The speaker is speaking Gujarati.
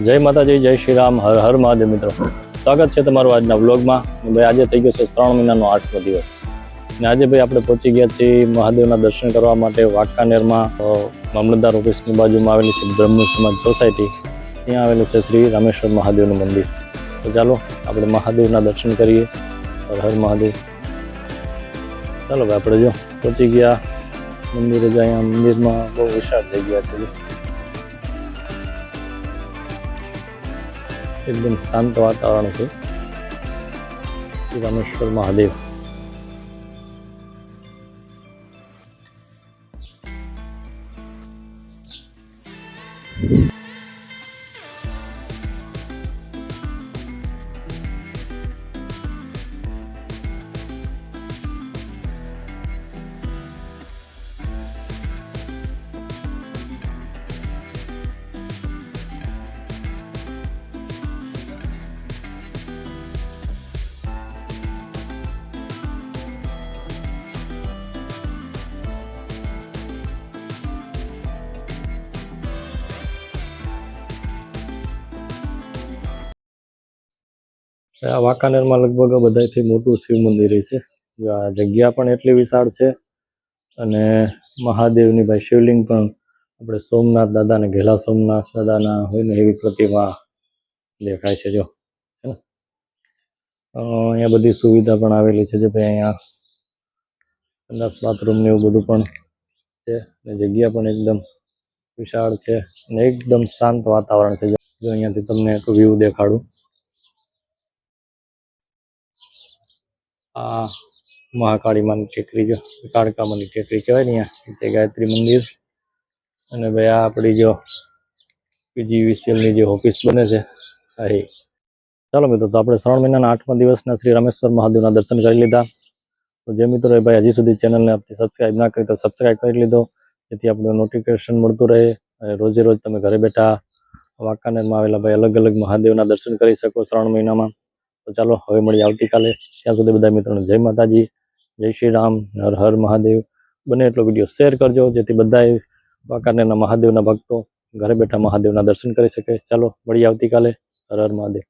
જય માતાજી, જય શ્રી રામ, હર હર મહાદેવ. મિત્રો, સ્વાગત છે તમારું આજના વ્લોગમાં. ભાઈ આજે થઈ ગયો છે શ્રાવણ મહિનાનો 8મો દિવસ અને આજે ભાઈ આપણે પહોંચી ગયા છીએ મહાદેવના દર્શન કરવા માટે વાંકાનેરમાં. મામલતદાર ઓફિસની બાજુમાં આવેલી છે બ્રહ્મ સમાજ સોસાયટી, ત્યાં આવેલું છે શ્રી રામેશ્વર મહાદેવનું મંદિર. તો ચાલો આપણે મહાદેવના દર્શન કરીએ. હર હર મહાદેવ. ચાલો ભાઈ આપણે જો પહોંચી ગયા મંદિરે. જ અહીંયા મંદિરમાં બહુ વિશાળ જગ્યા છે, एकदम शांत वातावरण है. श्री रामेश्वर महादेव. આ વાંકાનેરમાં લગભગ બધાથી મોટું શિવ મંદિર છે. આ જગ્યા પણ એટલી વિશાળ છે અને મહાદેવની ભાઈ શિવલિંગ પણ આપણે સોમનાથ દાદાને, ઘેલા સોમનાથ દાદાના હોય ને એવી પ્રતિમા દેખાય છે. જો અહીંયા બધી સુવિધા પણ આવેલી છે. જે ભાઈ અહીંયા સંડાસ બાથરૂમ ને એવું બધું પણ છે. જગ્યા પણ એકદમ વિશાળ છે અને એકદમ શાંત વાતાવરણ છે. જો અહીંયાથી તમને એક વ્યૂ દેખાડું. આ મહાકાળી માની ટેકરી, જો કાળકા માની ટેકરી કહેવાય ને, અહીંયા ગાયત્રી મંદિર. અને ભાઈ આ આપણી જો પીજીવીસીએલની જે ઓફિસ બને છે આ. ચાલો મિત્રો, તો આપણે શ્રાવણ મહિનાના 8મા દિવસના શ્રી રામેશ્વર મહાદેવના દર્શન કરી લીધા. તો જે મિત્રોએ ભાઈ હજી સુધી ચેનલને આપણી સબસ્ક્રાઈબ ના કરી તો સબસ્ક્રાઈબ કરી લીધો, જેથી આપણને નોટિફિકેશન મળતું રહે અને રોજે રોજ તમે ઘરે બેઠા વાંકાનેરમાં આવેલા ભાઈ અલગ અલગ મહાદેવના દર્શન કરી શકો શ્રાવણ મહિનામાં. તો ચાલો હવે મળીએ આવતીકાલે. ત્યાં સુધી બધા મિત્રોને જય માતાજી, જય શ્રી રામ, હર હર મહાદેવ. બને એટલો વિડીયો શેર કરજો, જેથી બધાએ વાંકાનેરના મહાદેવના ભક્તો ઘરે બેઠા મહાદેવના દર્શન કરી શકે. ચાલો મળીએ આવતીકાલે. હર હર મહાદેવ.